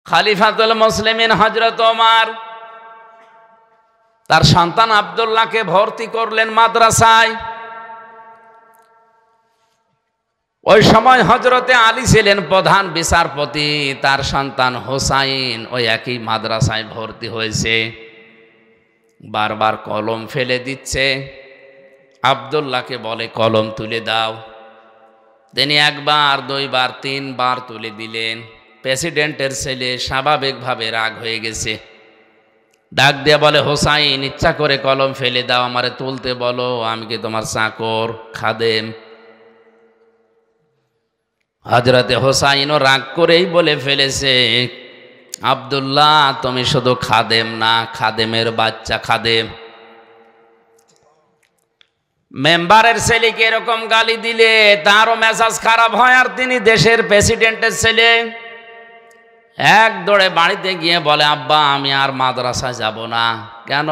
খলিফাতুল মুসলিমিন হযরত ওমর তার সন্তান আব্দুল্লাহকে ভর্তি করলেন মাদ্রাসায়। ওই সময় হযরতে আলী ছিলেন প্রধান বিচারপতি, তার সন্তান হোসাইন ওই একই মাদ্রাসায় ভর্তি হয়েছে। বারবার কলম ফেলে দিচ্ছে, আব্দুল্লাহকে বলে কলম তুলে দাও। তিনি একবার, দুইবার, তিনবার তুলে দিলেন। প্রেসিডেন্টের ছেলে স্বাভাবিকভাবে রাগ হয়ে গেছে, ডাক দিয়ে বলে, হোসাইন, ইচ্ছা করে কলম ফেলে দাও, আমারে তুলতে বলো, আমি কি তোমার চাকর, খাদেম? হযরতে হোসাইনও রাগ করেই বলে ফেলেছে, আব্দুল্লাহ, তুমি শুধু খাদেম না, খাদেমের বাচ্চা খাদেম। মেম্বারের ছেলেকে এরকম গালি দিলে তারও মেজাজ খারাপ হয়, আর তিনি দেশের প্রেসিডেন্টের ছেলে। এক দৌড়ে বাড়িতে গিয়ে বলে, আব্বা, আমি আর মাদ্রাসায় যাব না। কেন?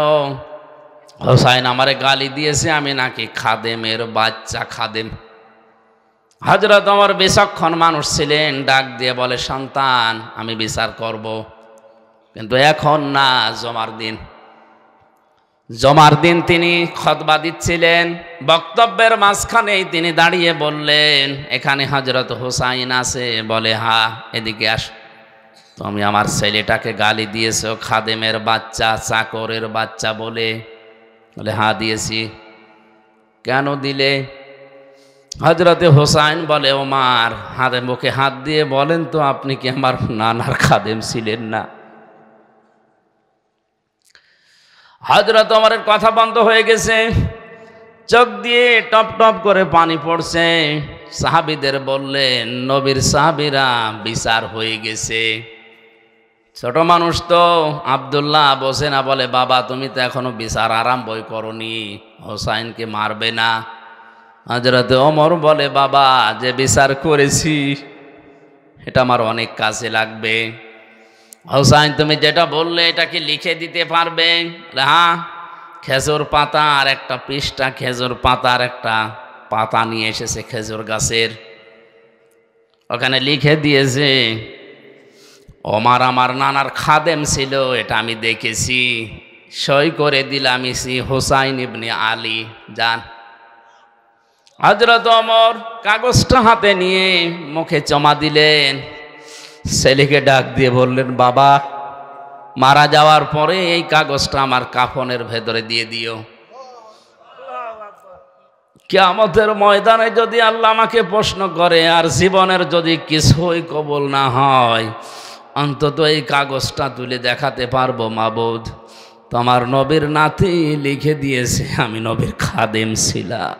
হোসাইন আমারে গালি দিয়েছে, আমি নাকি খাদেমের বাচ্চা, খাদেম। হযরত ওমর বিচক্ষণ মানুষ ছিলেন, ডাক দিয়ে বলে, সন্তান, আমি বিচার করব, কিন্তু এখন না, জমার দিন। জমার দিন তিনি খুতবা দিচ্ছিলেন, বক্তব্যের মাঝখানেই তিনি দাঁড়িয়ে বললেন, এখানে হযরত হোসাইন আছে? বলে, হ্যাঁ, এদিকে আস। তুমি আমার ছেলেটাকে গালি দিয়েছো খাদেমের বাচ্চা, চাকরের বাচ্চা বলে? বলে, হ্যাঁ দিয়েছি। কেন দিলে? হযরতে হোসাইন বলে, ওমর, হাতে মুখে হাত দিয়ে বলেন তো, আপনি কি আমার নানার খাদেম ছিলেন না? হযরত ওমরের কথা বন্ধ হয়ে গেছে, চোখ দিয়ে টপ টপ করে পানি পড়ছে। সাহাবীদের বললেন, নবীর সাহাবীরা, বিচার হয়ে গেছে। ছোট মানুষ তো, আব্দুল্লাহ বসে না, বলে, বাবা, তুমি তো এখনো বিচার আরম্ভই করনি, হোসাইনকে মারবে না? হযরতে ওমর বলে, বাবা, যে বিচার করেছি এটা আমার অনেক কাজে লাগবে। হোসাইন, তুমি যেটা বললে এটা কি লিখে দিতে পারবে? হ্যাঁ। খেজুর পাতা আর একটা পৃষ্ঠা, খেজুর পাতার একটা পাতা নিয়ে এসেছে খেজুর গাছের, ওখানে লিখে দিয়েছে, ওমর আমার নানার খাদেম ছিল, এটা আমি দেখেছি, সই করে দিলাম, ইসি হোসাইন ইবনে আলী, যান। হযরত ওমর কাগজটা হাতে নিয়ে মুখে জমা দিলেন। ছেলেকে ডাক দিয়ে বললেন, বাবা, মারা যাওয়ার পরে এই কাগজটা আমার কাফনের ভেতরে দিয়ে দিও। কিয়ামতের ময়দানে যদি আল্লাহ আমাকে প্রশ্ন করে আর জীবনের যদি কিছুই কবুল না হয়, অন্তত এই কাগজটা তুলে দেখাতে পারবো, মাবুদ, তোমার নবীর নাতি লিখে দিয়েছে আমি নবীর খাদেম ছিলাম।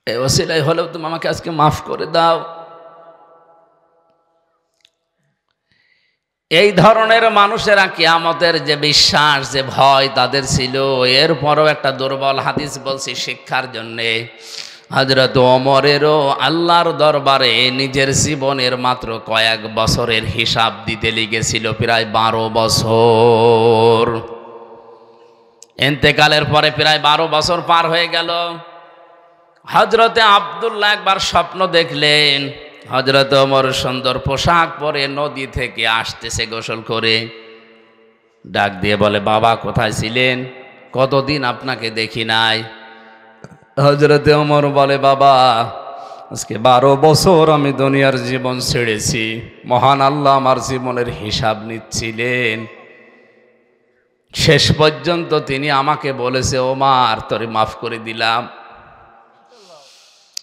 এই ওসিলাই হলেও তুমি আমাকে আজকে মাফ করে দাও। এই ধরনের মানুষেরা কিয়ামতের যে বিশ্বাস, যে ভয় তাদের ছিল, এরপরও একটা দুর্বল হাদিস বলছি শিক্ষার জন্যে। হযরত ওমরেরও আল্লাহর দরবারে নিজের জীবনের মাত্র কয়েক বছরের হিসাব দিতে লেগেছিল প্রায় 12 বছর। ইন্তেকালের পরে প্রায় 12 বছর পার হয়ে গেল। হযরতে আব্দুল্লাহ একবার স্বপ্ন দেখলেন, হযরত ওমর সুন্দর পোশাক পরে নদী থেকে আসতেছে গোসল করে। ডাক দিয়ে বলে, বাবা, কোথায় ছিলেন? কতদিন আপনাকে দেখি নাই। হযরতে ওমর বলে, বাবা, আজকে 12 বছর আমি দুনিয়ার জীবন ছেড়েছি। মহান আল্লাহ আমার জীবনের হিসাব নিচ্ছিলেন। শেষ পর্যন্ত তিনি আমাকে বলেছে, ওমর, তোরে মাফ করে দিলাম।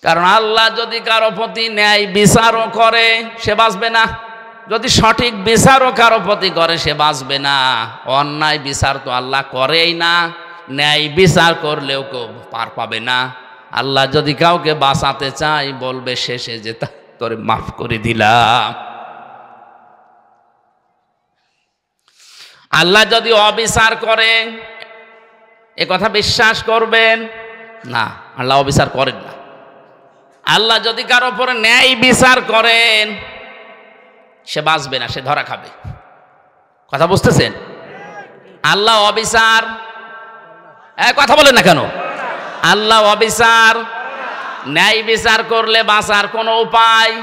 কারণ আল্লাহ যদি কারো প্রতি ন্যায় বিচারও করে, সে বাঁচবে না। যদি সঠিক বিচারও কারো প্রতি করে, সে বাঁচবে না। অন্যায় বিচার তো আল্লাহ করেই না, ন্যায় বিচার করলেও কেউ পার পাবে না। আল্লাহ যদি কাউকে বাঁচাতে চায়, বলবে শেষে যে তোরে মাফ করে দিলাম। আল্লাহ যদি অবিচার করে, এ কথা বিশ্বাস করবেন না, আল্লাহ অবিচার করেন না। আল্লাহ যদি কারো উপরে ন্যায় বিচার করেন, সে বাঁচবে না, সে ধরা খাবে। কথা বুঝতেছেন? আল্লাহ অবিচার, কথা বলেন না কেন? আল্লাহ অবিচার, ন্যায় বিচার করলে বাঁচার কোনো উপায়?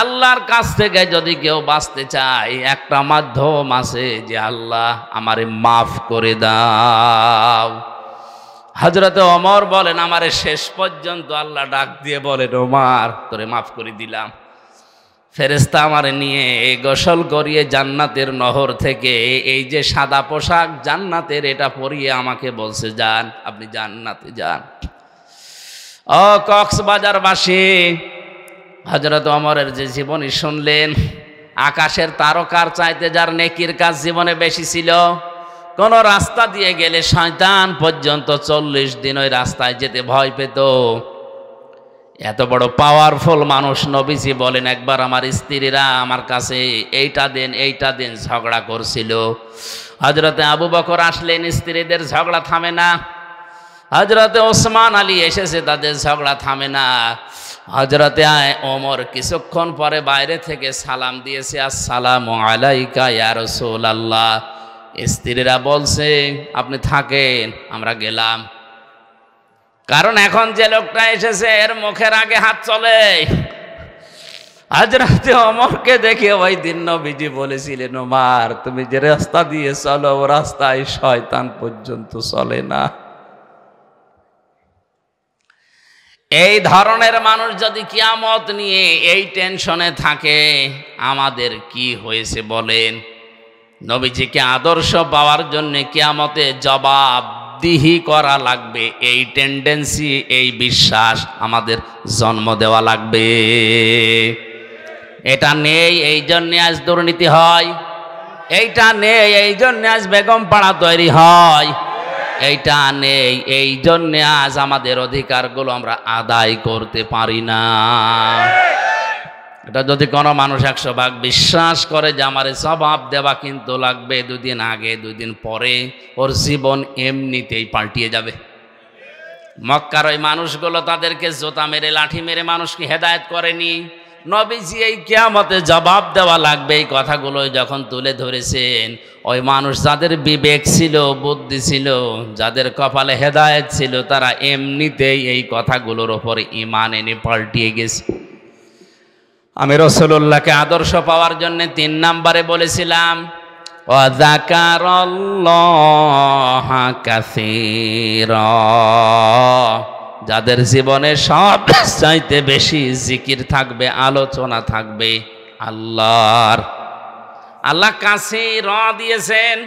আল্লাহর কাছ থেকে যদি কেউ বাঁচতে চায়, একটা মাধ্যম আছে যে আল্লাহ আমারে মাফ করে দাও। হযরতে ওমর বলেন, আমারে শেষ পর্যন্ত আল্লাহ ডাক দিয়ে বলেন, ওমর তোরে মাফ করে দিলাম। ফেরেশতা আমারে নিয়ে গোসল করিয়ে জান্নাতের নহর থেকে এই যে সাদা পোশাক জান্নাতের, এটা পরিয়ে আমাকে বলছে, যান, আপনি জান্নাতে যান। ও কক্সবাজারবাসী, হযরত ওমরের যে জীবনী শুনলেন, আকাশের তারকার চাইতে যার নেকির কাজ জীবনে বেশি ছিল। কোন রাস্তা দিয়ে গেলে শয়তান পর্যন্ত 40 দিন ওই রাস্তায় যেতে ভয় পেত। এত বড় পাওয়ারফুল মানুষ নবীজি বলেন, একবার আমার স্ত্রীরা আমার কাছে এইটা দেন এইটা দেন ঝগড়া করছিল। হযরতে আবু বকর আসলেন, স্ত্রীদের ঝগড়া থামে না। হযরতে ওসমান আলী এসেছে, তাদের ঝগড়া থামে না। হযরতে ওমর কিছুক্ষণ পরে বাইরে থেকে সালাম দিয়েছে, আসসালামু আলাইকা ইয়া রাসূলুল্লাহ। স্ত্রীরা বলছে, আপনি থাকেন, আমরা গেলাম। কারণ এখন যে লোকটা এসেছে এর মুখের আগে হাত চলে। হযরতে ওমরকে দেখে ওই দিন নবীজি বলেছিলেন, ওমর তুমি যে রাস্তা দিয়ে চলো ও রাস্তায় শয়তান পর্যন্ত চলে না। এই ধরনের মানুষ যদি কিয়ামত নিয়ে এই টেনশনে থাকে, আমাদের কি হয়েছে বলেন? নবীজিকে আদর্শ পাওয়ার জন্য কিয়ামতে জবাবদিহি করা লাগবে, এই টেন্ডেন্সি, এই বিশ্বাস আমাদের জন্ম দেওয়া লাগবে। এটা নেই এই জন্যে আজ দুর্নীতি হয়, এইটা নেই এই জন্যে আজ বেগম পাড়া তৈরি হয়, এইটা নেই এই জন্যে আজ আমাদের অধিকারগুলো আমরা আদায় করতে পারি না। এটা যদি কোনো মানুষ 100 ভাগ বিশ্বাস করে যে আমার জবাব দেওয়া কিন্তু লাগবে, 2 দিন আগে 2 দিন পরে ওর জীবন এমনিতেই পাল্টিয়ে যাবে। মক্কার ওই মানুষগুলো তাদেরকে জোতা মেরে লাঠি মেরে মানুষকে হেদায়েত করেনি। নবীজি এই কিয়ামতে জবাব দেওয়া লাগবে এই কথাগুলো যখন তুলে ধরেছেন, ওই মানুষ যাদের বিবেক ছিল, বুদ্ধি ছিল, যাদের কপালে হেদায়েত ছিল, তারা এমনিতেই এই কথাগুলোর ওপরে ঈমান এনে পাল্টিয়ে গেছে। আমি রাসূলুল্লাহকে আদর্শ পাওয়ার জন্য 3 নম্বরে বলেছিলাম, ওয়া যাকারাল্লাহা কাসীরা, যাদের জীবনে সব চাইতে বেশি জিকির থাকবে, আলোচনা থাকবে আল্লাহর। আল্লাহ কাসীর দিয়েছেন,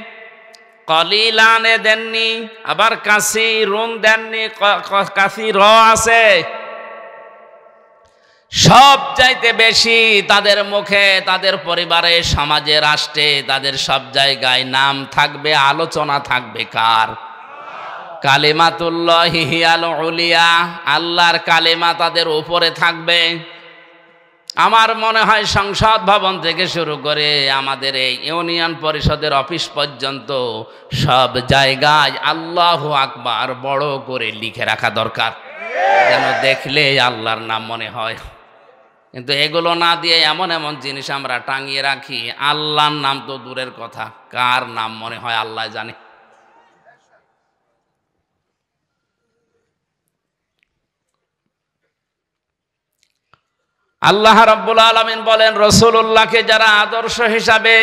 কলিলানে দেননি, আবার কাসীরুন দেননি, কাসীর আছে। সব চাইতে বেশি তাদের মুখে, তাদের পরিবারে, সমাজে, রাষ্ট্রে, তাদের সব জায়গায় নাম থাকবে, আলোচনা থাকবে কার? কালিমাতুল্লাহি হিয়াল উলিয়া, আল্লাহর কালিমা তাদের উপরে থাকবে। আমার মনে হয় সংসদ ভবন থেকে শুরু করে আমাদের এই ইউনিয়ন পরিষদের অফিস পর্যন্ত সব জায়গায় আল্লাহু আকবার বড় করে লিখে রাখা দরকার, যেন দেখলে আল্লাহর নাম মনে হয়। কিন্তু এগুলো না দিয়ে এমন এমন জিনিস আমরা টাঙিয়ে রাখি, আল্লাহর নাম তো দূরের কথা, কার নাম মনে হয় আল্লাহ জানে। আল্লাহ রাব্বুল আলামিন বলেন, রাসূলুল্লাহকে যারা আদর্শ হিসাবে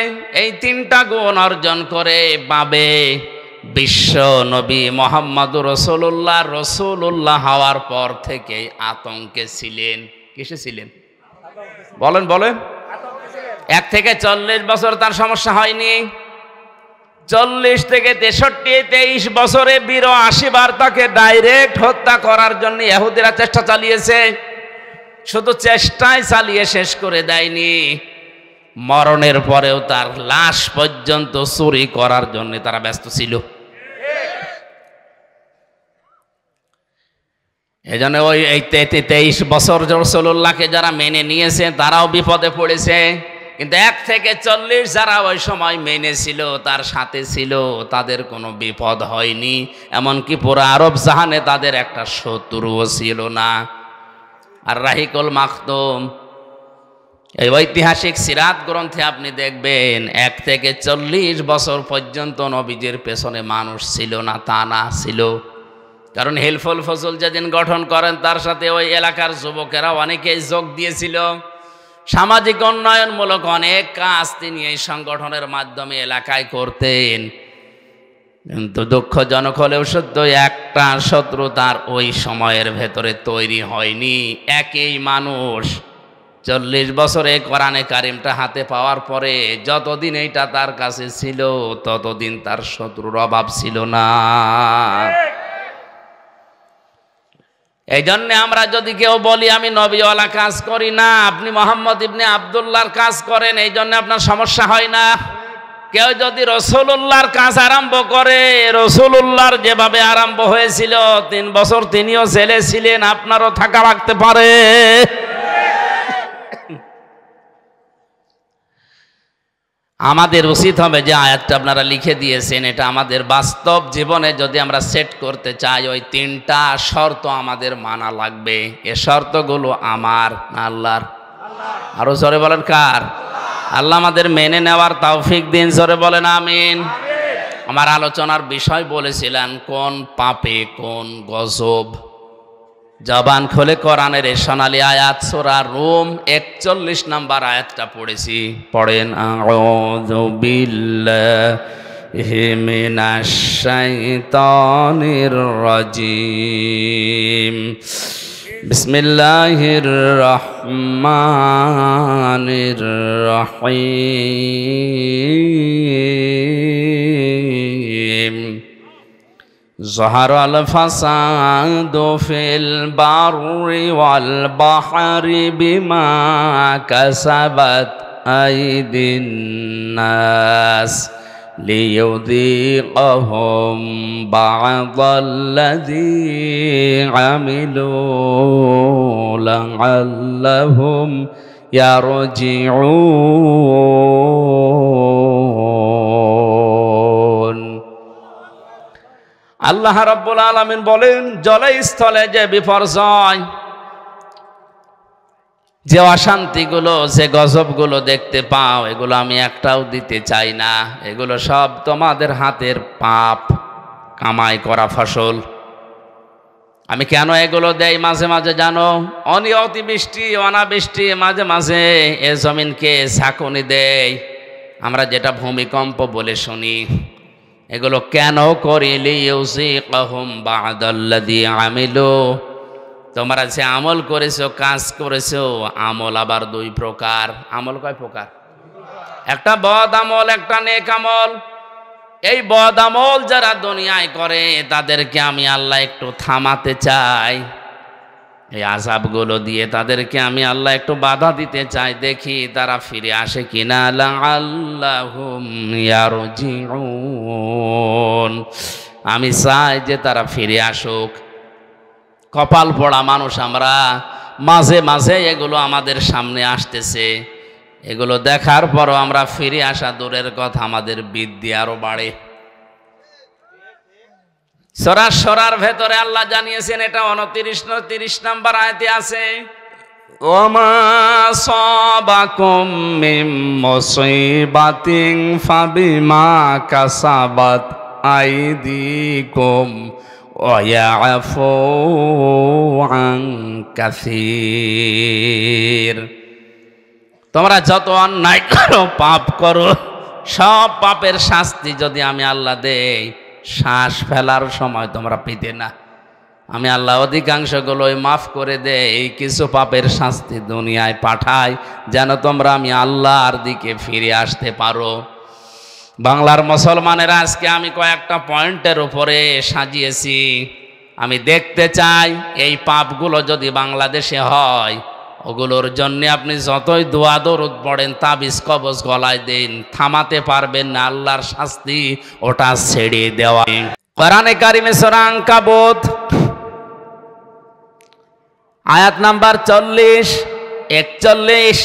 এই 3টা গুণ অর্জন করে পাবে, বিশ্ব নবী মুহাম্মদুর রাসূলুল্লাহ রাসূলুল্লাহ হওয়ার পর থেকে আতঙ্কে ছিলেন। কিসে ছিলেন বলেন বলেন? 1 থেকে 40 বছর তার সমস্যা হয়নি। 40 থেকে 63, 23 বছরে 82 বার তাকে ডাইরেক্ট হত্যা করার জন্য ইহুদিরা চেষ্টা চালিয়েছে। শুধু চেষ্টাই চালিয়ে শেষ করে দেয়নি, মরণের পরেও তার লাশ পর্যন্ত চুরি করার জন্য তারা ব্যস্ত ছিল। এজন্য ওই 23 বছর রাসূলুল্লাহকে যারা মেনে নিয়েছে তারাও বিপদে পড়েছে, কিন্তু 1 থেকে 40 যারা ওই সময় মেনেছিল, তার সাথে ছিল, তাদের কোনো বিপদ হয়নি। এমনকি পুরো আরব জাহানে তাদের একটা শত্রুও ছিল না। আর রাহিকুল মাখতুম এই ঐতিহাসিক সিরাত গ্রন্থে আপনি দেখবেন 1 থেকে 40 বছর পর্যন্ত নবীজির পেছনে মানুষ ছিল না, তা না, ছিল। কারণ হেলফুল ফজল যেদিন গঠন করেন তার সাথে ওই এলাকার যুবকেরা অনেকেই যোগ দিয়েছিল। সামাজিক উন্নয়নমূলক অনেক কাজ তিনি এই সংগঠনের মাধ্যমে এলাকায় করতেন। কিন্তু দুঃখজনক হলেও সত্য, একটা শত্রু তার ওই সময়ের ভেতরে তৈরি হয়নি। একই মানুষ 40 বছরে কোরআনে কারিমটা হাতে পাওয়ার পরে যতদিন এইটা তার কাছে ছিল ততদিন তার শত্রুর অভাব ছিল না। এই জন্য আমরা যদি কেউ বলি আমি নবীওয়ালা কাজ করি না, আপনি মোহাম্মদ ইবনে আব্দুল্লাহর কাজ করেন, এই জন্য আপনার সমস্যা হয় না। কেউ যদি রসুলুল্লাহর কাজ আরম্ভ করে, রসুলুল্লাহর যেভাবে আরম্ভ হয়েছিল 3 বছর তিনিও জেলে ছিলেন, আপনারও থাকা লাগতে পারে। আমাদের উচিত হবে যে আয়াতটা আপনারা লিখে দিয়েছেন, এটা আমাদের বাস্তব জীবনে যদি আমরা সেট করতে চাই, ওই 3টা শর্ত আমাদের মানা লাগবে। এ শর্তগুলো আমার না আল্লাহর? আরো জোরে বলেন কার? আল্লাহ আমাদের মেনে নেওয়ার তৌফিক দিন, জোরে বলেন আমিন। আমার আলোচনার বিষয় বলেছিলেন কোন পাপে কোন গজব। জবান খুলে কোরআনের এই সোনালী আয়াত সূরা রুম 41 নম্বর আয়াতটা পড়েছি, পড়েন। আউযু বিল্লাহি মিনাশ শাইতানির রাজিম। বিসমিল্লাহির রহমানির রহিম। ظهر الفساد في البر والبحر بما كسبت أيدي الناس ليذيقهم بعض الذي عملوا لعلهم يرجعون। আল্লাহ রাব্বুল আলামিন বলেন, জলে স্থলে যে বিপর্যয়, যে অশান্তিগুলো, যে গজবগুলো দেখতে পাও, এগুলো আমি একটাও দিতে চাই না। এগুলো সব তোমাদের হাতের পাপ কামাই করা ফসল। আমি কেন এগুলো দেই মাঝে মাঝে জানো? অতিবৃষ্টি অনাবৃষ্টি মাঝে মাঝে এ জমিনকে ঝাঁকুনি দেয়, আমরা যেটা ভূমিকম্প বলে শুনি। এগুলো কেন করি? লিইউযিকাহুম বা'দাল্লাযী আমিলু। তোমরা যে আমল করেছো, কাজ করেছো, আমল আবার 2 প্রকার। আমল কয় প্রকার? একটা বদ আমল, একটা নেক আমল। এই বদ আমল যারা দুনিয়ায় করে তাদেরকে আমি আল্লাহ একটু থামাতে চাই, এই আযাবগুলো দিয়ে তাদেরকে আমি আল্লাহ একটু বাধা দিতে চাই, দেখি তারা ফিরে আসে কিনা। লাআল্লাহুম ইয়ারজিউন। আমি চাই যে তারা ফিরে আসুক। কপাল পোড়া মানুষ আমরা, মাঝে মাঝে এগুলো আমাদের সামনে আসতেছে, এগুলো দেখার পরও আমরা ফিরে আসা দূরের কথা, আমাদের বিদ্যি আরো বাড়ে। সরার ভেতরে আল্লাহ জানিয়েছেন, এটা 29 নম্বর আয়াতে আছে, ওমা সাবাকুম মিন মুসিবাতিন ফাবিমা কাসাবাত আইদিকুম ওয়া ইয়াফু আন কাসীর। তোমরা যত অন্যায় করো, পাপ করো, সব পাপের শাস্তি যদি আমি আল্লাহ দেই, শ্বাস ফেলার সময় তোমরা পেতে না। আমি আল্লাহ অধিকাংশগুলোই মাফ করে দেই, কিছু পাপের শাস্তি দুনিয়ায় পাঠাই যেন তোমরা আমি আল্লাহর দিকে ফিরে আসতে পারো। বাংলার মুসলমানেরা আজকে আমি কয়েকটা পয়েন্টের উপরে সাজিয়েছি। আমি দেখতে চাই এই পাপগুলো যদি বাংলাদেশে হয়, ওগুলোর জন্য আপনি যতই দোয়া দরুদ পড়েন, তাবিজ কবজ গলায় দিন, থামাতে পারবেন না আল্লাহর শাস্তি ওটা ছেড়ে দেওয়া। কোরআনে কারিমে সূরা আনকাবুত আয়াত নাম্বার 40-41,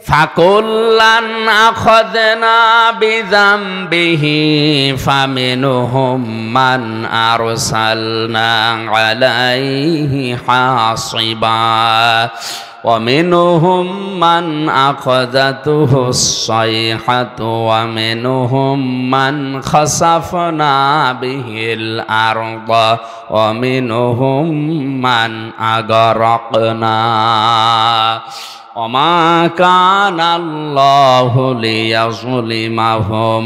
ফাকুল্লান আখাযনা বিযামবিহি ফামিনহুম মান আরসালনা আলাইহি হাসিবা ومنهم من أخذته الصيحة ومنهم من خسفنا به الأرض ومنهم من أغرقنا وما كان الله ليظلمهم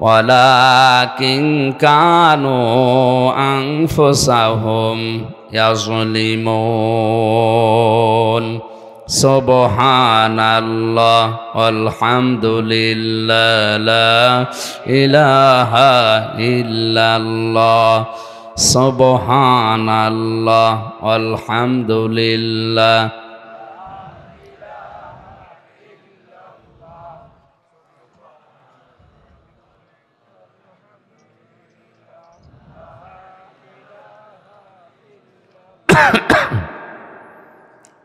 ولكن كانوا أنفسهم يظلمون سبحان الله والحمد لله لا إله إلا الله سبحان الله والحمد لله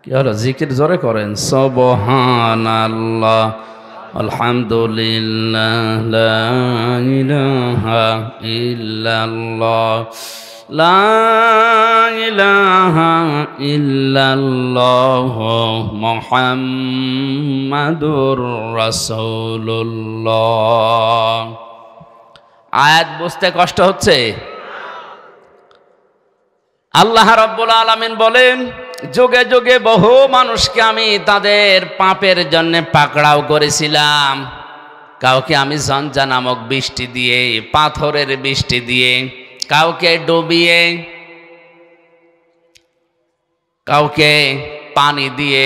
কি হলো জিকির জোরে করেন সুবহানাল্লাহ আলহামদুলিল্লাহ লা ইলাহা ইল্লাল্লাহ লা ইলাহা ইল্লাল্লাহ মুহাম্মাদুর রাসূলুল্লাহ। আয়াত বুঝতে কষ্ট হচ্ছে? আল্লাহ রাব্বুল আলামিন বলেন, যুগে যুগে বহু মানুষকে আমি তাদের পাপের জন্য পাকড়াও করেছিলাম। কাউকে আমি ঝঞ্ঝা নামক বৃষ্টি দিয়ে, পাথরের বৃষ্টি দিয়ে, কাউকে ডুবিয়ে, কাউকে পানি দিয়ে,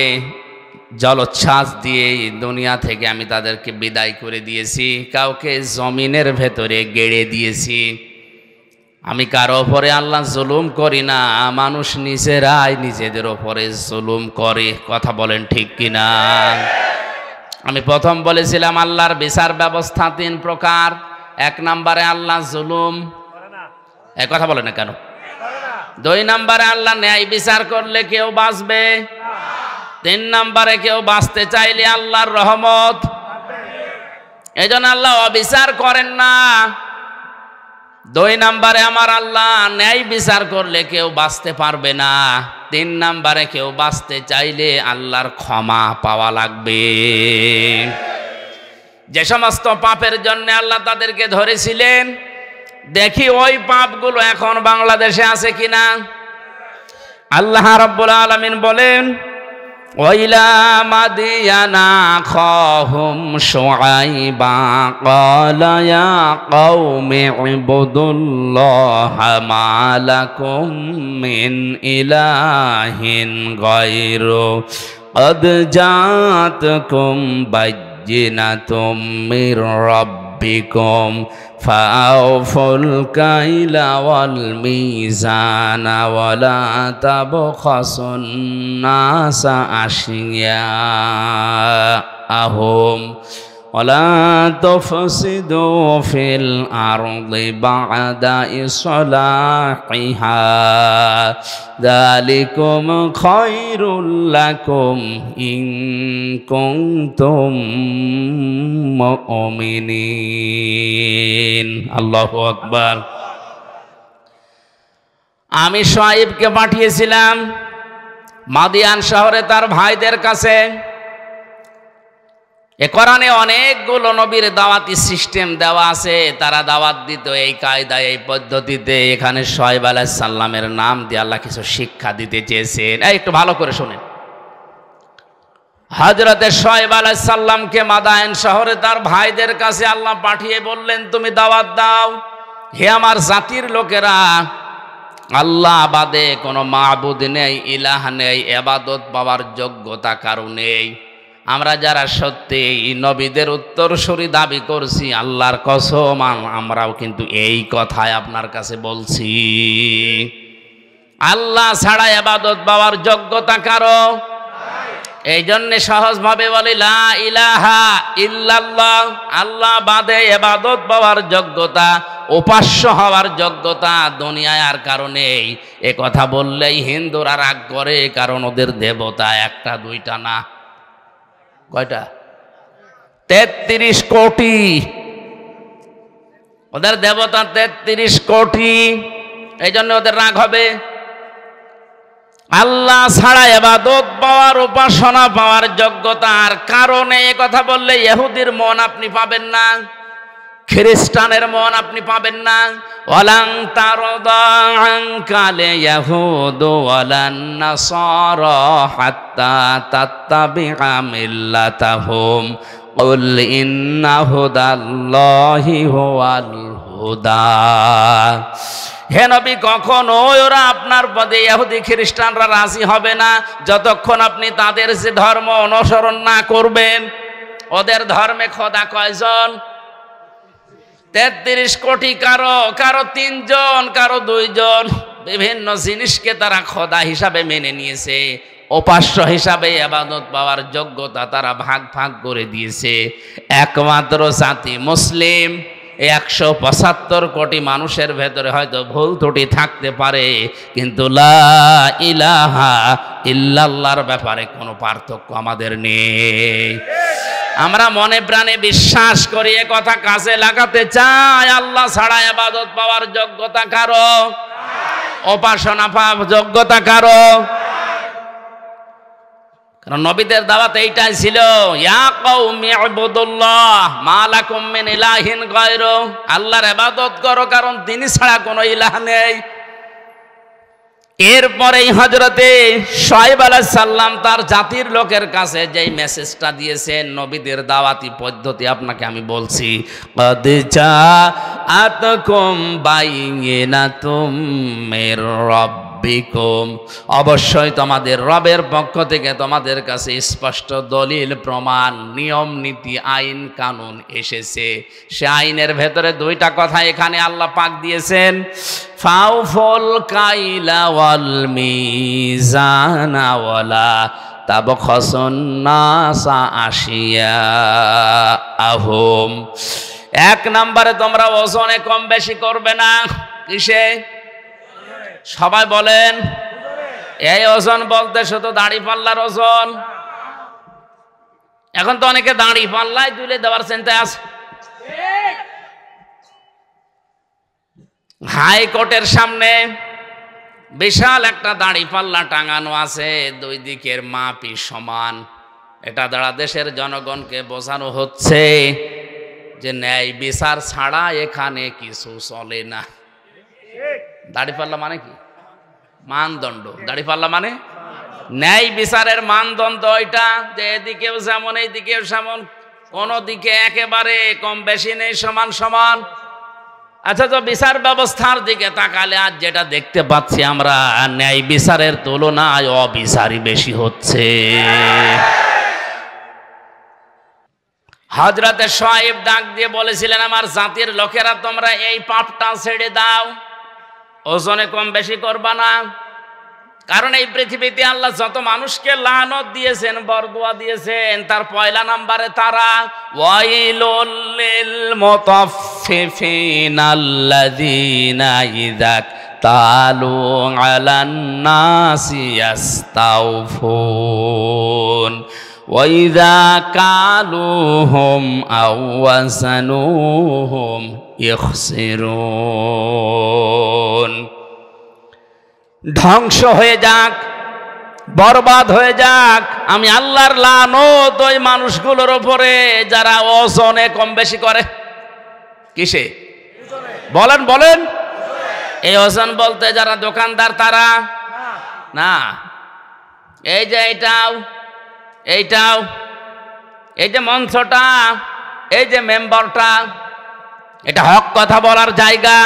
জলোচ্ছ্বাস দিয়ে দুনিয়া থেকে আমি তাদেরকে বিদায় করে দিয়েছি। কাউকে জমিনের ভেতরে গেড়ে দিয়েছি। আমি কারো ওপরে আল্লাহ জুলুম করি না, মানুষ নিজেরাই নিজেদের ওপরে জুলুম করে। কথা বলেন ঠিক কিনা? আমি প্রথম বলেছিলাম আল্লাহর বিচার ব্যবস্থা 3 প্রকার। 1 নম্বরে আল্লাহ জুলুম, এ কথা বলে না কেন? 2 নম্বরে আল্লাহ ন্যায় বিচার করলে কেউ বাঁচবে। 3 নম্বরে কেউ বাঁচতে চাইলে আল্লাহর রহমত। এজন্য আল্লাহ অবিচার করেন না। 2 নম্বরে আমার আল্লাহ ন্যায় বিচার করলে কেউ বাঁচতে পারবে না। 3 নম্বরে কেউ বাঁচতে চাইলে আল্লাহর ক্ষমা পাওয়া লাগবে। যে সমস্ত পাপের জন্য আল্লাহ তাদেরকে ধরেছিলেন, দেখি ওই পাপগুলো এখন বাংলাদেশে আছে কিনা। আল্লাহ রাব্বুল আলামিন বলেন, وإلى مدين أخاهم شعيبا قال يا قوم اعبدوا الله ما لكم من إله غيره قد جاءتكم بينة من ربكم فأوفوا الكيل والميزان ولا تبخسوا الناس أشياءهم ولا تفسدوا في الأرض بعد إصلاحها ذلكم خير لكم إن كنتم মুমিনিন। আল্লাহু আকবার। আমি শুআয়বকে পাঠিয়েছিলাম মাদিয়ান শহরে তার ভাইদের কাছে। এ কোরআনে অনেকগুলো নবীর দাওয়াতি সিস্টেম দেওয়া আছে, তারা দাওয়াত দিত এই কায়দায়, এই পদ্ধতিতে। এখানে শুআয়ব আলাইহিস সালামের নাম দিয়ে আল্লাহ কিছু শিক্ষা দিতে চেয়েছেন। একটু ভালো করে শুনেন। হযরতে শুআয়ব আলাইহিস সালামকে মাদায়েন শহরে তার ভাইদের কাছে আল্লাহ পাঠিয়ে বললেন, তুমি দাওয়াত দাও, হে আমার জাতির লোকেরা, আল্লাহ বাদে কোনো মাবুদ নেই, ইলাহ নেই, ইবাদত পাওয়ার যোগ্যতা কারো নেই। আমরা যারা সত্যি নবীদের উত্তরসূরি দাবি করছি, আল্লাহর কসম আমরাও কিন্তু এই কথাই আপনার কাছে বলছি। আল্লাহ ছাড়া ইবাদত পাওয়ার যোগ্যতা কারো। এই জন্যে সহজভাবে বলি লা ইলাহা ইল্লাল্লাহ। আল্লাহ বাদে ইবাদত পাওয়ার যোগ্যতা, উপাস্য হওয়ার যোগ্যতা দুনিয়ায় আর কারো নেই। এ কথা বললেই হিন্দুরা রাগ করে, কারণ ওদের দেবতা 1টা 2টা না। কয়টা? 33 কোটি। ওদের দেবতা 33 কোটি। এই জন্য ওদের রাগ হবে। আল্লাহ ছাড়া ইবাদত পাওয়ার, উপাসনা পাওয়ার যোগ্যতার কারণে এ কথা বললে ইহুদির মন আপনি পাবেন না, খ্রিস্টানের মন আপনি পাবেন না। ওয়ালান তারদা আনকাল ইয়াহুদু ওয়ালান নাসারা হাত্তা তাত্তাবিআ মিল্লাতাহুম কুল ইন্না হুদাল্লাহি হুয়াল হুদা। হে নবী, কখনোই ওরা আপনার পদে ইহুদি খ্রিস্টানরা রাজি হবে না যতক্ষণ আপনি তাদের যে ধর্ম অনুসরণ না করবেন। ওদের ধর্মে খোদা কয়জন? 33 কোটি, কারো 3 জন, কারো 2 জন। বিভিন্ন জিনিসকে তারা খোদা হিসাবে মেনে নিয়েছে, উপাস্য হিসাবে ইবাদত পাওয়ার যোগ্যতা তারা ভাগ ভাগ করে দিয়েছে। একমাত্র জাতি মুসলিম। 175 কোটি মানুষের ভেতরে হয়তো ভুল ত্রুটি থাকতে পারে, কিন্তু লা ইলাহা ইল্লাল্লাহর ব্যাপারে কোনো পার্থক্য আমাদের নেই। আমরা মনে প্রাণে বিশ্বাস করি, এ কথা কাজে লাগাতে চাই। আল্লাহ ছাড়া ইবাদত পাওয়ার যোগ্যতা কারো, উপাসনা পাওয়ার যোগ্যতা কারো। কারণ নবীদের দাওয়াত এইটাই ছিল, ইয়া কওমি ইবুদুল্লাহ মা লাকুম মিন ইলাহিন গায়রু। আল্লাহর ইবাদত করো, কারণ তিনি ছাড়া কোনো ইলাহ নেই। এরপরেই হযরতে শুআয়ব আলাইহিস সালাম তার জাতির লোকের কাছে যেই মেসেজটা দিয়েছেন, নবীদের দাওয়াতি পদ্ধতি আপনাকে আমি বলছি। ক্বাদ জাআতকুম বাইয়িনাতুম মির রাব্বিকুম, অবশ্যই তোমাদের রবের পক্ষ থেকে তোমাদের কাছে স্পষ্ট দলিল, প্রমাণ, নিয়ম নীতি, আইন কানুন এসেছে। সে আইনের ভেতরে 2টা কথা এখানে আল্লাহ পাক দিয়েছেন, ফাউফুল কাইলা ওয়াল মিজানা ওয়ালা তাবখাসুন নাসা আশিয়াআহুম। 1 নম্বরে তোমরা ওজনে কম বেশি করবে না। কিসে? সবাই বলেন। এই ওজন বলতে শুধু দাড়ি পাল্লার ওজন। এখন তো অনেকে দাড়ি পাল্লায় তুলে দেওয়ার চিন্তা আছে। হাইকোর্টের সামনে বিশাল একটা দাড়ি পাল্লা টাঙানো আছে, 2 দিকের মাপই সমান। এটা দ্বারা দেশের জনগণকে বোঝানো হচ্ছে যে ন্যায় বিচার ছাড়া এখানে কিছু চলে না। দাড়িপাল্লা মানে কি? মানদণ্ড। দাড়িপাল্লা মানে ন্যায় বিচারের মানদণ্ড। ওইটা যে এদিকেও যেমন এইদিকেও যেমন, কোনো দিকে একেবারে কম বেশি নেই, সমান সমান। আচ্ছা, তো বিচার ব্যবস্থার দিকে তাকালে আজ যেটা দেখতে পাচ্ছি আমরা, ন্যায় বিচারের তুলনায় অবিচারই বেশি হচ্ছে। হযরতে শুআয়ব ডাক দিয়ে বলেছিলেন, আমার জাতির লোকেরা তোমরা এই পাপটা ছেড়ে দাও, ওজনে কম বেশি করবা না। কারণ এই পৃথিবীতে আল্লাহ যত মানুষকে লানত দিয়েছেন, বরদোয়া দিয়েছেন, তার 1 নম্বরে তারা। ওয়াইলুল লিল মুতাফফিফিনা আল্লাযীনা ইযা তালু আলান নাসি ইস্তাওফুন ওয়া ইযা কালুহুম আও ওয়াসানুহুম ইখসিরুন। ধ্বংস হয়ে যাক, বরবাদ হয়ে যাক, আমি আল্লাহর লানত ওই মানুষগুলোর উপরে যারা ওজনে কম বেশি করে। কিসে? বলেন বলেন। এই ওজন বলতে যারা দোকানদার তারা না। এই যে এইটাও, এই যে মঞ্চটা, এই যে মেম্বারটা, এটা হক কথা বলার জায়গা।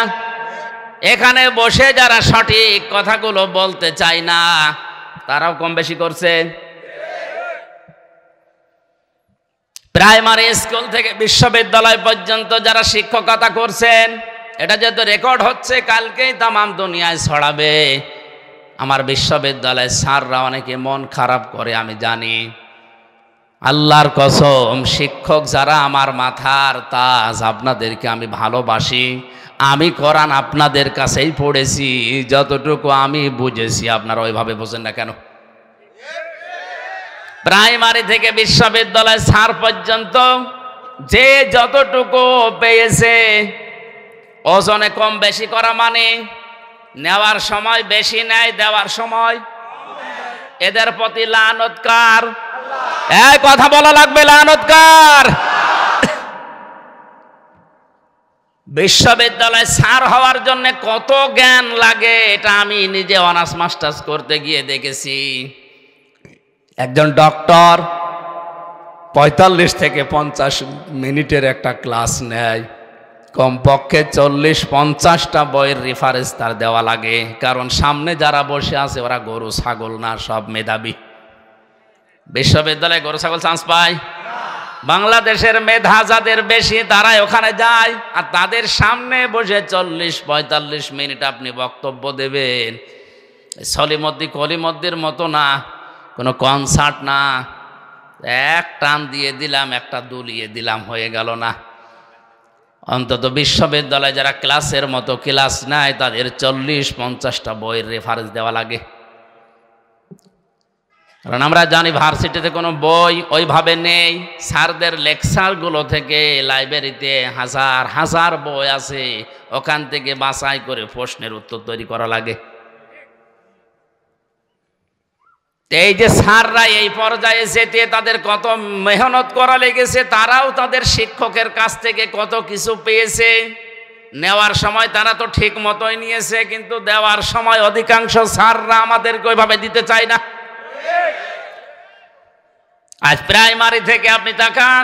এখানে বসে যারা সঠিক কথাগুলো বলতে চায় না, তারাও কম বেশি করছে। প্রাইমারি স্কুল থেকে বিশ্ববিদ্যালয় পর্যন্ত যারা শিক্ষকতা করছেন, এটা যেহেতু রেকর্ড হচ্ছে, কালকেই তামাম দুনিয়ায় ছড়াবে। আমার বিশ্ববিদ্যালয়ের স্যাররা অনেকে মন খারাপ করে, আমি জানি। আল্লাহর কসম, শিক্ষক যারা আমার মাথার তাজ, আপনাদেরকে আমি ভালোবাসি। আমি কোরআন আপনাদের কাছেই পড়েছি, যতটুকু আমি বুঝেছি। আপনারা ওইভাবে বোঝেন না কেন? প্রাইমারি থেকে বিশ্ববিদ্যালয় স্যার পর্যন্ত যে যতটুকু পেয়েছে, ওজনে কম বেশি করা মানে নেওয়ার সময় বেশি নেয়, দেওয়ার সময় এদের প্রতি লানত কার? এই কথা বলা লাগবে, লানত কার? বিশ্ববিদ্যালয়ে স্যার হওয়ার জন্য কত জ্ঞান লাগে এটা আমি নিজে অনার্স মাস্টার্স করতে গিয়ে দেখেছি। একজন ডক্টর 45 থেকে 50 মিনিটের একটা ক্লাস নেয়, কমপক্ষে 40-50টা বইয়ের রেফারেন্স তার দেওয়া লাগে, কারণ সামনে যারা বসে আছে ওরা গরু ছাগল না, সব মেধাবী। বিশ্ববিদ্যালয়ে গরু ছাগল চান্স পায়? বাংলাদেশের মেধা যাদের বেশি তারাই ওখানে যায়, আর তাদের সামনে বসে 40-45 মিনিট আপনি বক্তব্য দেবেন। সলিমদ্দি কলিমদ্দির মতো না, কোনো কনসার্ট না, এক টান দিয়ে দিলাম একটা দুলিয়ে দিলাম হয়ে গেল না। অন্তত বিশ্ববিদ্যালয়ে যারা ক্লাসের মতো ক্লাস নেয় তাদের 40-50টা বইয়ের রেফারেন্স দেওয়া লাগে। কারণ আমরা জানি ভার্সিটিতে কোনো বই ওইভাবে নেই, স্যারদের লেকচারগুলো থেকে লাইব্রেরিতে হাজার হাজার বই আছে, ওখান থেকে বাছাই করে প্রশ্নের উত্তর তৈরি করা লাগে। এই যে স্যাররা এই পর্যায়ে যেতে তাদের কত মেহনত করা লেগেছে, তারাও তাদের শিক্ষকের কাছ থেকে কত কিছু পেয়েছে। নেওয়ার সময় তারা তো ঠিক মতোই নিয়েছে, কিন্তু দেওয়ার সময় অধিকাংশ স্যাররা আমাদেরকে ওইভাবে দিতে চায় না। আজ প্রাইমারি থেকে আপনি তাকান,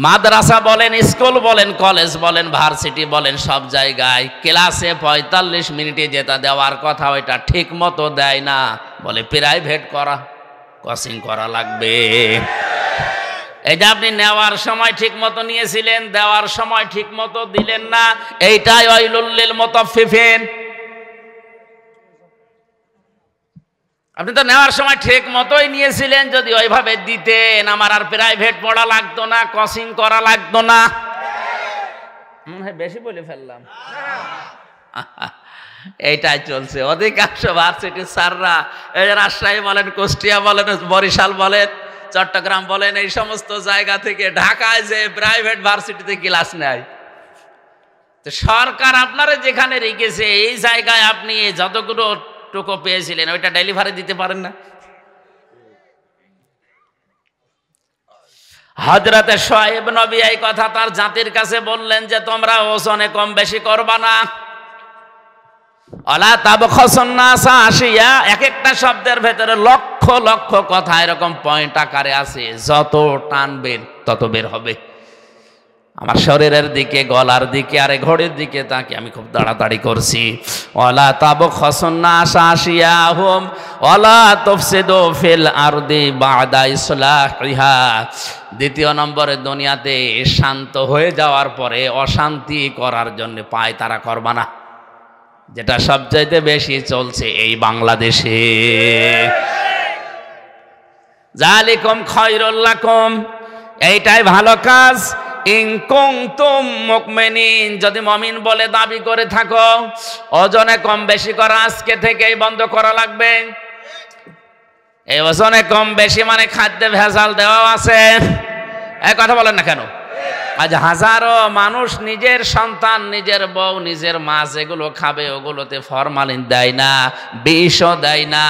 মাদ্রাসা বলেন, স্কুল বলেন, কলেজ বলেন, ভার্সিটি বলেন, সব জায়গায় ক্লাসে 45 মিনিটে যেটা দেওয়ার কথা ওইটা ঠিক মতো দেয় না, বলে প্রাইভেট করা, কোচিং করা লাগবে। এই যে আপনি নেওয়ার সময় ঠিক মতো নিয়েছিলেন, দেওয়ার সময় ঠিক মতো দিলেন না, এইটাই ওয়াইলুল লিল মুতাফফিফিন। আপনি তো নেওয়ার সময় ঠিক মতোই নিয়েছিলেন, যদি ওইভাবে দিতেন আমার আর প্রাইভেট পড়া লাগতো না, কোচিং করা লাগতো না। মনে হয় বেশি বলে ফেললাম। এইটাই চলছে অধিকাংশ ভার্সিটির স্যাররা, এই রাজশাহী বলেন, কুষ্টিয়া বলেন, বরিশাল বলেন, চট্টগ্রাম বলেন, এই সমস্ত জায়গা থেকে ঢাকায় যে প্রাইভেট ভার্সিটিতে ক্লাস নেয়। তো সরকার আপনারা যেখানে রেখেছে এই জায়গায় আপনি যতগুলো টুকু পেয়েছিলেন ওইটা ডেলিভারি দিতে পারেন না। হযরতে শুআয়ব নবী এই কথা তার জাতির কাছে বললেন যে তোমরা ওজনে কম বেশি করবা না। আলা তাবখাসুন নাসা আশিয়া, এক একটা শব্দের ভেতরে লক্ষ লক্ষ কথা এরকম পয়েন্ট আকারে আছে, যত টানবেন তত বের হবে। আমার শরীরের দিকে, গলার দিকে, আরে ঘড়ির দিকে তাকে আমি খুব তাড়াতাড়ি করছি। ওয়ালা তাবখাসুন নাসা আশিয়াহুম ওয়ালা তুফসিদু ফিল আরদি বা'দা ইসলাহিহা। দ্বিতীয় নম্বরে, দুনিয়াতে শান্ত হয়ে যাওয়ার পরে অশান্তি করার জন্য পায় তারা করবা না, যেটা সবচাইতে বেশি চলছে এই বাংলাদেশে। যালিকুম খায়রুল লাকুম, এইটাই ভালো কাজ। ইন কুনতুম মুমিনিন, যদি মুমিন বলে দাবি করে থাকো, ওজনে কম বেশি করা আজকে থেকেই বন্ধ করা লাগবে। এই ওজনে কম বেশি মানে খাদ্যে ভেজাল দেওয়া আছে, এই কথা বলেন না কেন? আজ হাজারো মানুষ নিজের সন্তান, নিজের বউ, নিজের মা যেগুলো খাবে ওগুলোতে ফরমালিন দেয় না, বিষও দেয় না,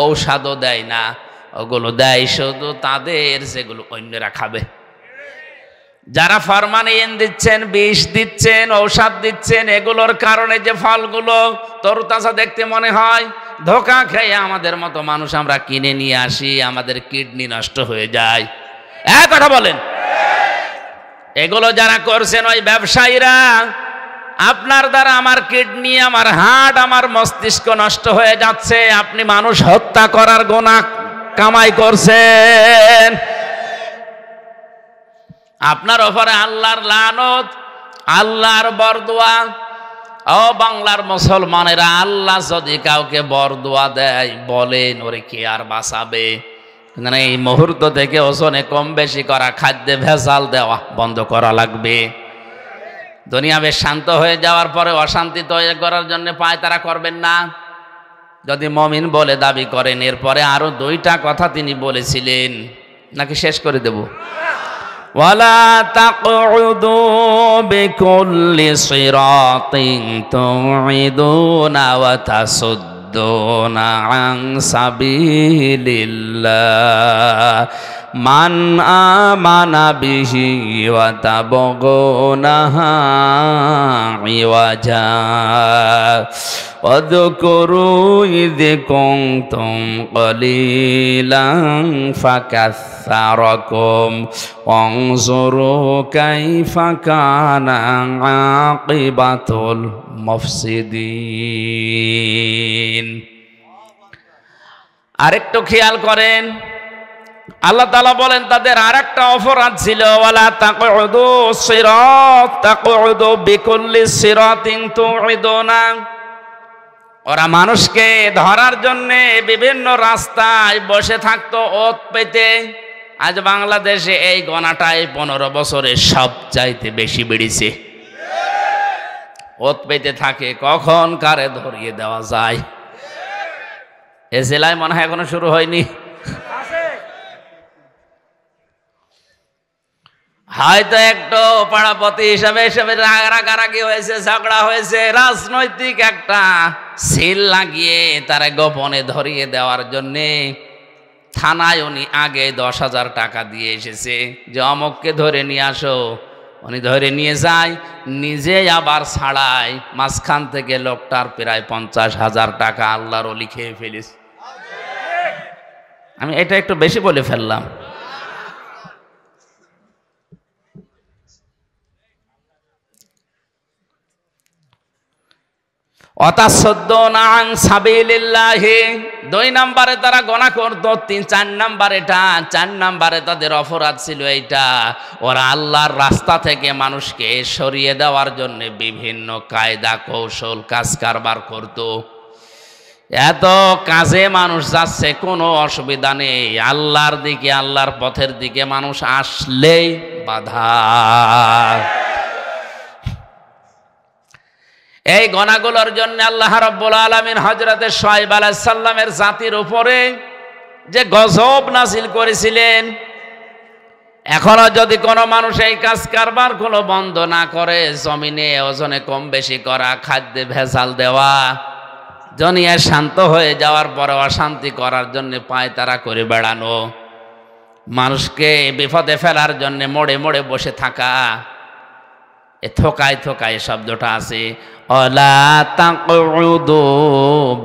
ঔষধও দেয় না, ওগুলো দেয় শুধু তাদের যেগুলো অন্যরা খাবে। যারা ফরমালিন দিচ্ছেন, বিষ দিচ্ছেন, ঔষধ দিচ্ছেন, এগুলোর কারণে যে ফলগুলো তরতাজা দেখতে মনে হয়, ধোঁকা খেয়ে আমাদের মতো মানুষ আমরা কিনে নিয়ে আসি, আমাদের কিডনি নষ্ট হয়ে যায়। এক কথা বলেন, এগুলো যারা করছেন ওই ব্যবসায়ীরা, আপনার দ্বারা আমার কিডনি, আমার হার্ট, আমার মস্তিষ্ক নষ্ট হয়ে যাচ্ছে, আপনি মানুষ হত্যা করার গুনাহ কামাই করছেন। আপনার ওপরে আল্লাহর লানত, আল্লাহর বরদোয়া। ও বাংলার মুসলমানেরা, আল্লাহ যদি কাউকে বরদোয়া দেয়, বলেন ওরে কে আর বাঁচাবে? এই মুহূর্ত থেকে ওজনে কম বেশি করা, খাদ্যে ভেজাল দেওয়া বন্ধ করা লাগবে। দুনিয়া বেশ শান্ত হয়ে যাওয়ার পরে অশান্তি তৈরি করার জন্য পায় তারা করবেন না, যদি মুমিন বলে দাবি করেন। এরপরে আরো 2টা কথা তিনি বলেছিলেন, নাকি শেষ করে দেব? ওয়ালা তাকউদু বিকুল্লি সিরাতিন তুইদুনা ওয়া তাসুদ তাসুদ্দুনা আন সাবিলিল্লাহ মান আমানা বিহি ওয়া তাবগুনাহা ইওয়াজা ওয়াযকুরু ইয কুনতুম কলিলান ফাকাসসারাকুম ওয়ানজুরু কাইফা কানা আকিবাতুল মুফসিদিন। আরেকটু খেয়াল করেন, আল্লাহ তাআলা বলেন তাদের আরেকটা অপরাধ ছিল, ওয়ালা তাকউদু সিরাত তাকউদু বিকুল্লি সিরাতিন তুইদুনা। ওরা মানুষকে ধরার জন্য বিভিন্ন রাস্তায় বসে থাকতো ওত পেতে। আজ বাংলাদেশে এই গণাটাই 15 বছরে সবচাইতে বেশি বেড়েছে। ওত পেতে থাকে, কখন কারে ধরিয়ে দেওয়া যায়। এ জেলায় মনে হয় এখনো শুরু হয়নি। হয়তো একটু পাড়াপতি হিসাবে রাগারাগি হয়েছে, ঝগড়া হয়েছে, রাজনৈতিক একটা সিল লাগিয়ে তারা গোপনে ধরিয়ে দেওয়ার জন্যে থানায় উনি আগে 10,000 টাকা দিয়ে এসেছে যে অমুককে ধরে নিয়ে আসো। উনি ধরে নিয়ে যায়, নিজে আবার ছাড়ায়। মাঝখান থেকে লোকটার প্রায় 50,000 টাকা আল্লাহর ওলি খেয়ে ফেলিস। আমি এটা একটু বেশি বলে ফেললাম। অতাসদ্দুনা আন সাবিলিল্লাহি, 2 নম্বরে তারা গোনা করত। 4 নম্বর এটা, 4 নম্বরে তাদের অপরাধ ছিল এইটা, ওরা আল্লাহর রাস্তা থেকে মানুষকে সরিয়ে দেওয়ার জন্য বিভিন্ন কায়দা কৌশল কাজ কারবার করত। এত কাজে মানুষ যাচ্ছে, কোনো অসুবিধা নেই, আল্লাহর দিকে আল্লাহর পথের দিকে মানুষ আসলেই বাধা। এই গনাগুলোর জন্য আল্লাহ রাব্বুল আলামিন হযরতে শুআয়ব আলাইহিস সালামের জাতির উপরে যে গজব নাযিল করেছিলেন। এখনো যদি কোনো মানুষ এই কাজ কারবার কোনো বন্ধ না করে, জমিনে ওজনে কম বেশি করা, খাদ্যে ভেজাল দেওয়া, দুনিয়া শান্ত হয়ে যাওয়ার পরে অশান্তি করার জন্য পায়তারা করে বেড়ানো, মানুষকে বিপদে ফেলার জন্য মোড়ে মোড়ে বসে থাকা, এ থোকায় থোকায় শব্দটা আছে। অলা তাকউদু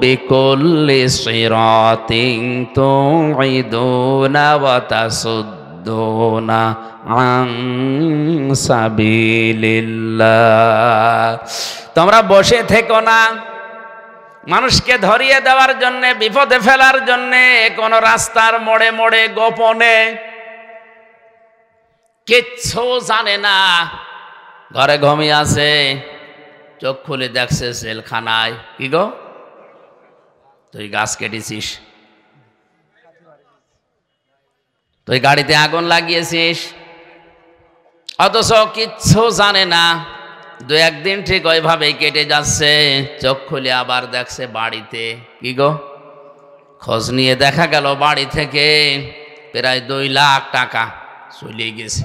বিকুল্লি সিরাতিন তুইদুনা ওয়া তাসুদ্দুনা আন সাবিলিল্লাহ। তোমরা বসে থেকো না, মানুষকে ধরিয়ে দেওয়ার জন্য, বিপদে ফেলার জন্য কোন রাস্তার মোড়ে মোড়ে গোপনে, কিচ্ছু জানে না, ঘরে ঘুমিয়ে আছে, চোখ খুলে দেখছে জেলখানায়। কি গো, তুই গাছ কেটেছিস, তুই গাড়িতে আগুন লাগিয়েছিস, অথচ কিচ্ছু জানে না। 2-1 দিন ঠিক ওইভাবেই কেটে যাচ্ছে, চোখ খুলে আবার দেখছে বাড়িতে। কি গো, খোঁজ নিয়ে দেখা গেল বাড়ি থেকে প্রায় 2 লাখ টাকা চলে গেছে।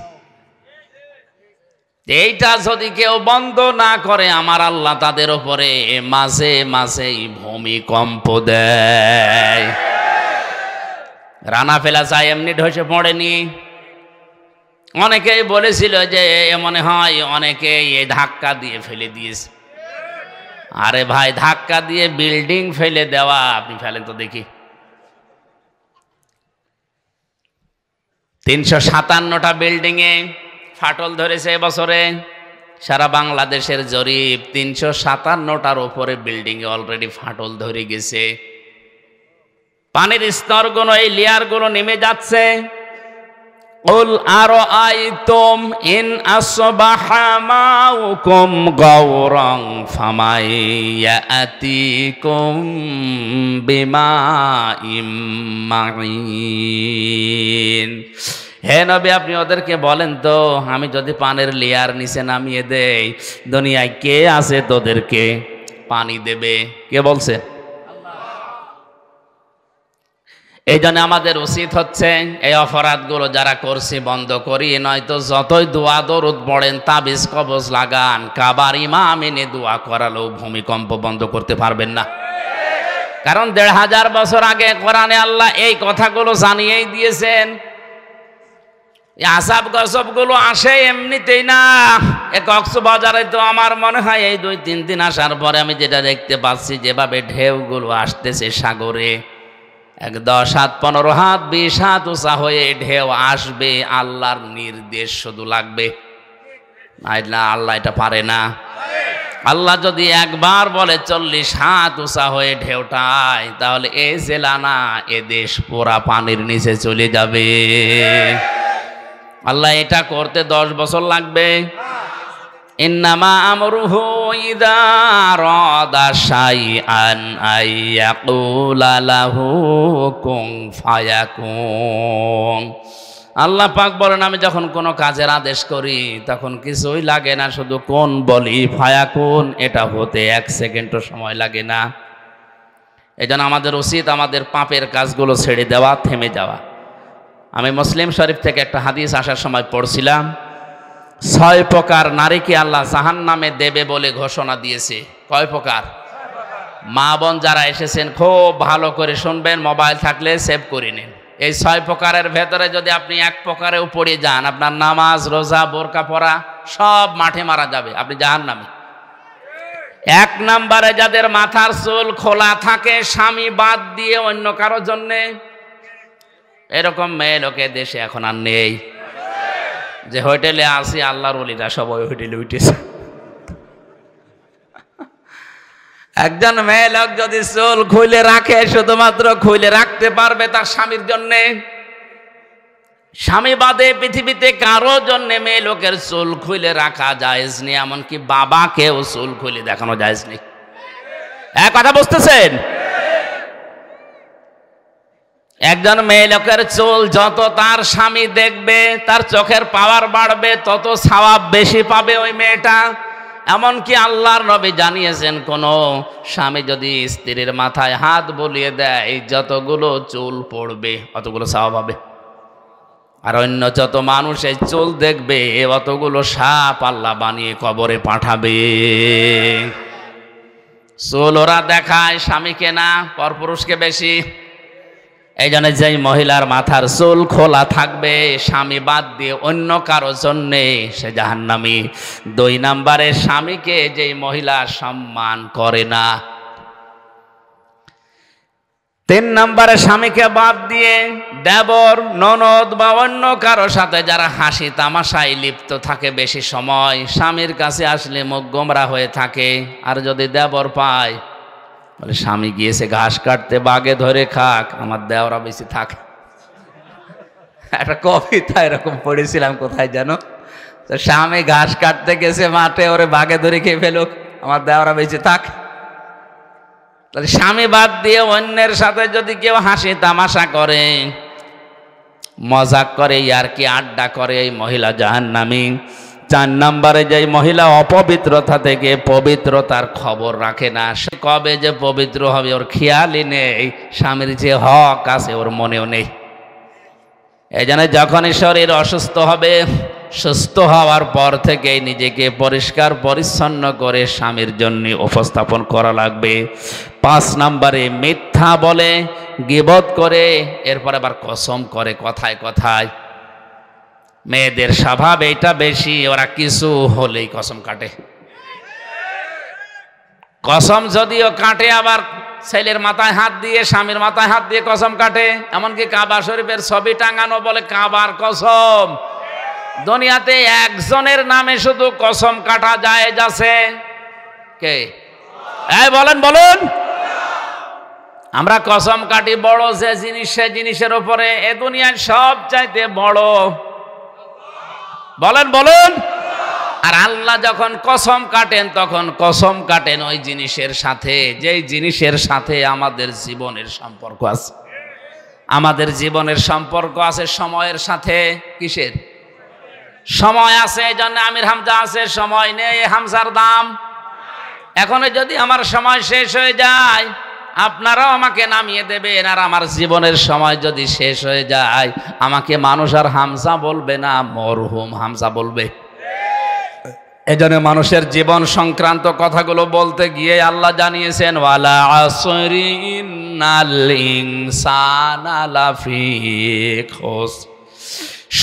এইটা যদি কেউ বন্ধ না করে, আমার আল্লাহ তাদের উপরে মাঝে মাঝেই ভূমিকম্প দেয়। রানা ফেলা চাই এমনি ঢসে পড়েনি। অনেকেই বলেছিল যে মনে হয় অনেকে এই ধাক্কা দিয়ে ফেলে দিয়েছে। আরে ভাই, ধাক্কা দিয়ে বিল্ডিং ফেলে দেওয়া, আপনি ফেলেন তো দেখি। 357টা বিল্ডিংয়ে ফাটল ধরেছে এবছরে। সারা বাংলাদেশের জরিপ, 357টার উপরে বিল্ডিংয়ে অলরেডি ফাটল ধরে গেছে। পানির স্তরগুলো, এই লেয়ারগুলো নেমে যাচ্ছে। কুল আরাআইতুম ইন আসবাহা মাউকুম গাওরান ফামাইয়াতিকুম বিমাইম মাঈন। হে নবী, আপনি ওদেরকে বলেন তো, আমি যদি পানির লেয়ার নিচে নামিয়ে দেই, দুনিয়ায় কে আছে তোদেরকে পানি দেবে? কে বলছে? এই জন্য আমাদের উচিত হচ্ছে এই অপরাধগুলো যারা করছি বন্ধ করি, নয়তো যতই দোয়া দরুদ পড়েন, তাবিজ কবজ লাগান, কাবার ইমাম এনে দোয়া করালেও ভূমিকম্প বন্ধ করতে পারবেন না। কারণ ১৫০০ বছর আগে কোরআনে আল্লাহ এই কথাগুলো জানিয়েই দিয়েছেন। এই আসাব গসব গুলো আসে এমনিতেই না। কক্সবাজারে তো আমার মনে হয় এই ২-৩ দিন আসার পরে আমি যেটা দেখতে পাচ্ছি, যেভাবে ঢেউগুলো আসতেছে সাগরে, ১-১০ হাত, ১৫ হাত, ২০ হাত উঁচা হয়ে ঢেউ আসবে, আল্লাহর নির্দেশ শুধু লাগবে। না, আল্লাহ এটা পারে না। আল্লাহ যদি একবার বলে ৪০ হাত উঁচা হয়ে ঢেউটায়, তাহলে এ জেলা না, এ দেশ পুরা পানির নিচে চলে যাবে। আল্লাহ এটা করতে ১০ বছর লাগবে। ইন্নামা আমরুহু ইযা আরাদা শাইআন আইয়াকুলা লাহু কুন ফায়াকুন। আল্লাহ পাক বলেন, আমি যখন কোনো কাজের আদেশ করি তখন কিছুই লাগে না, শুধু কোন বলি, ফায়াকুন, এটা হতে ১ সেকেন্ডও সময় লাগে না। এজন্য আমাদের উচিত আমাদের পাপের কাজগুলো ছেড়ে দেওয়া, থেমে যাওয়া। আমি মুসলিম শরীফ থেকে একটা হাদিস আসার সময় পড়ছিলাম, ৬ প্রকার নারীকে আল্লাহ জাহান্নামে দেবে বলে ঘোষণা দিয়েছে। কয় প্রকার? মা বোন যারা এসেছেন খুব ভালো করে শুনবেন, মোবাইল থাকলে সেভ করে নিন। এই ৬ প্রকারের ভেতরে যদি আপনি ১ প্রকারেও পড়ে যান, আপনার নামাজ, রোজা, বোরকা পরা সব মাঠে মারা যাবে, আপনি জাহান্নামে। ১ নম্বরে যাদের মাথার চুল খোলা থাকে স্বামী বাদ দিয়ে অন্য কারো জন্যে, এরকম মেয়ে লোকে দেশে এখন আর নেই। যে হোটেলে আসি আল্লাহর ওলিরা সবাই হোটেলে উঠেছে। একজন মেয়ে লোক যদি চুল খুলে রাখে, শুধুমাত্র খুলে রাখতে পারবে তার স্বামীর জন্যে, স্বামী বাদে পৃথিবীতে কারো জন্যে মেয়ে লোকের চুল খুলে রাখা জায়েজ নেই। এমনকি বাবাকেও চুল খুলে দেখানো জায়েজ নেই। এক কথা বুঝতেছেন? একজন মেয়ে লোকের চুল যত তার স্বামী দেখবে, তার চোখের পাওয়ার বাড়বে, তত সওয়াব বেশি পাবে ওই মেয়েটা। এমনকি আল্লাহর নবী জানিয়েছেন, কোন স্বামী যদি স্ত্রীর মাথায় হাত বুলিয়ে দেয়, যতগুলো চুল পড়বে অতগুলো সওয়াব হবে। আর অন্য যত মানুষ এই চুল দেখবে, অতগুলো সাপ আল্লাহ বানিয়ে কবরে পাঠাবে। চুল ওরা দেখায় স্বামীকে না, পরপুরুষকে বেশি। এই জন্য যেই মহিলার মাথার চুল খোলা থাকবে স্বামী বাদ দিয়ে অন্য কারো জন্যে, সে জাহান্নামী। ২ নম্বরে স্বামীকে যেই মহিলা সম্মান করে না। ৩ নম্বরে স্বামীকে বাদ দিয়ে দেবর, ননদ বা অন্য কারো সাথে যারা হাসি তামাশায় লিপ্ত থাকে বেশি সময়, স্বামীর কাছে আসলে মুখ গোমরা হয়ে থাকে। আর যদি দেবর পায়, বলে স্বামী গিয়েছে ঘাস কাটতে, বাগে ধরে খাক, আমার দেওরা বেশি থাক। একটা কবিতা এরকম পড়েছিলাম কোথায় জানো, তো স্বামী ঘাস কাটতে গেছে মাঠে, ওরে বাগে ধরে খেয়ে ফেলুক, আমার দেওরা বেশি থাক। তাহলে স্বামী বাদ দিয়ে অন্যের সাথে যদি কেউ হাসি তামাশা করে, মজাক করে, ইয়ারকি আড্ডা করে, এই মহিলা জাহান্নামী। ৪ নম্বরে যে মহিলা অপবিত্রতা থেকে পবিত্রতার খবর রাখে না, সে কবে যে পবিত্র হবে ওর খেয়ালই নেই, স্বামীর যে হক আছে ওর মনেও নেই। এই জন্য যখনই শরীর অসুস্থ হবে, সুস্থ হওয়ার পর থেকেই নিজেকে পরিষ্কার পরিচ্ছন্ন করে স্বামীর জন্য উপস্থাপন করা লাগবে। ৫ নম্বরে মিথ্যা বলে, গীবত করে, এরপর আবার কসম করে কথায় কথায়। মেয়েদের স্বভাব এটা বেশি, ওরা কিছু হলেই কসম কাটে। কসম যদিও কাটে, আবার ছেলের মাথায় হাত দিয়ে, স্বামীর মাথায় হাত দিয়ে কসম কাটে। এমনকি কাবা শরীফের ছবি টাঙানো বলে কাবার কসম। দুনিয়াতে একজনের নামে শুধু কসম কাটা জায়েজ আছে, কে? এই বলেন বলুন। আমরা কসম কাটি বড় যে জিনিস, সে জিনিসের উপরে। এ দুনিয়ার সব চাইতে বড়, বলেন বলুন। আর আল্লাহ যখন কসম কাটেন, তখন কসম কাটেন ওই জিনিসের সাথে, যেই জিনিসের সাথে আমাদের জীবনের সম্পর্ক আছে। আমাদের জীবনের সম্পর্ক আছে সময়ের সাথে। কিসের সময় আছে? এই জন্য আমির হামজা আছে, সময় নেই, হামজার দাম। এখন যদি আমার সময় শেষ হয়ে যায়, আপনারাও আমাকে নামিয়ে দেবেন। আর আমার জীবনের সময় যদি শেষ হয়ে যায়, আমাকে মানুষ আর হামজা বলবে না, মরহুম হামজা বলবে। এজন্য মানুষের জীবন সংক্রান্ত কথাগুলো বলতে গিয়ে আল্লাহ জানিয়েছেন ওয়ালা আসরি ইন্নাল ইনসানা লাফি খুসর।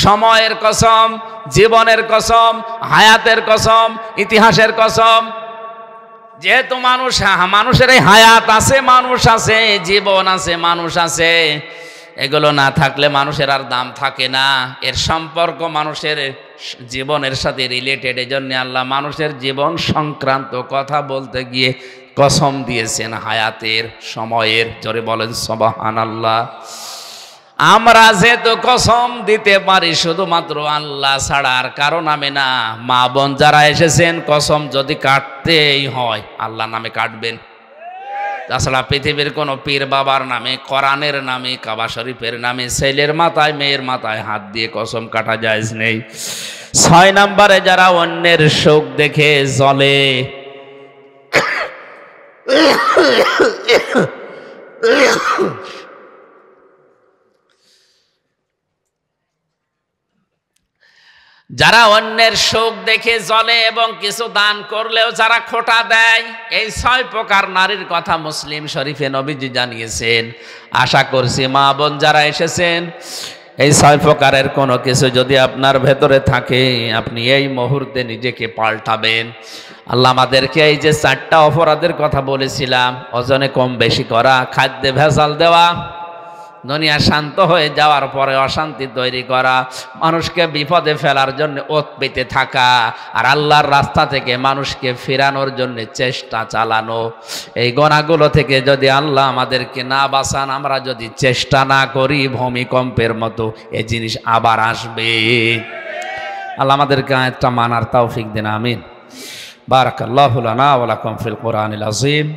সময়ের কসম, জীবনের কসম, হায়াতের কসম, ইতিহাসের কসম। যেহেতু মানুষের এই হায়াত আছে, মানুষ আছে, জীবন আছে, মানুষ আছে, এগুলো না থাকলে মানুষের আর দাম থাকে না। এর সম্পর্ক মানুষের জীবনের সাথে রিলেটেড। এজন্য আল্লাহ মানুষের জীবন সংক্রান্ত কথা বলতে গিয়ে কসম দিয়েছেন হায়াতের, সময়ের। জোরে বলেন সুবহানাল্লাহ। আমরা যেহেতু কসম দিতে পারি শুধুমাত্র আল্লাহ ছাড়া আর কারো নামে না। মা বোন যারা এসেছেন, কসম যদি কাটতেই হয় আল্লাহ নামে কাটবেন। তাছাড়া পৃথিবীর কোনো পীর বাবার নামে, কোরআনের নামে, কাবা শরীফের নামে ছেলের মাথায় মেয়ের মাথায় হাত দিয়ে কসম কাটা জায়েজ নেই। 6 নম্বরে যারা অন্যের সুখ দেখে জ্বলে, যারা অন্যের সুখ দেখে জ্বলে এবং কিছু দান করলেও যারা খোঁটা দেয়, এই 6 প্রকার নারীর কথা মুসলিম শরীফে নবীজি জানিয়েছেন। আশা করছি মা বোন যারা এসেছেন, এই 6 প্রকারের কোনো কিছু যদি আপনার ভেতরে থাকে, আপনি এই মুহূর্তে নিজেকে পাল্টাবেন। আল্লাহ আমাদেরকে এই যে 4টা অপরাধের কথা বলেছিলাম, ওজনে কম বেশি করা, খাদ্যে ভেজাল দেওয়া, দুনিয়া শান্ত হয়ে যাওয়ার পরে অশান্তি তৈরি করা, মানুষকে বিপদে ফেলার জন্য ওত পেতে থাকা, আর আল্লাহর রাস্তা থেকে মানুষকে ফেরানোর জন্য চেষ্টা চালানো, এই গুনাহগুলো থেকে যদি আল্লাহ আমাদেরকে না বাঁচান, আমরা যদি চেষ্টা না করি, ভূমিকম্পের মতো এই জিনিস আবার আসবে। আল্লাহ আমাদেরকে আয়াতটা মানার তৌফিক দিন, আমিন। বারাকাল্লাহু লানা ওয়া লাকুম ফিল কোরআনিল আযীম।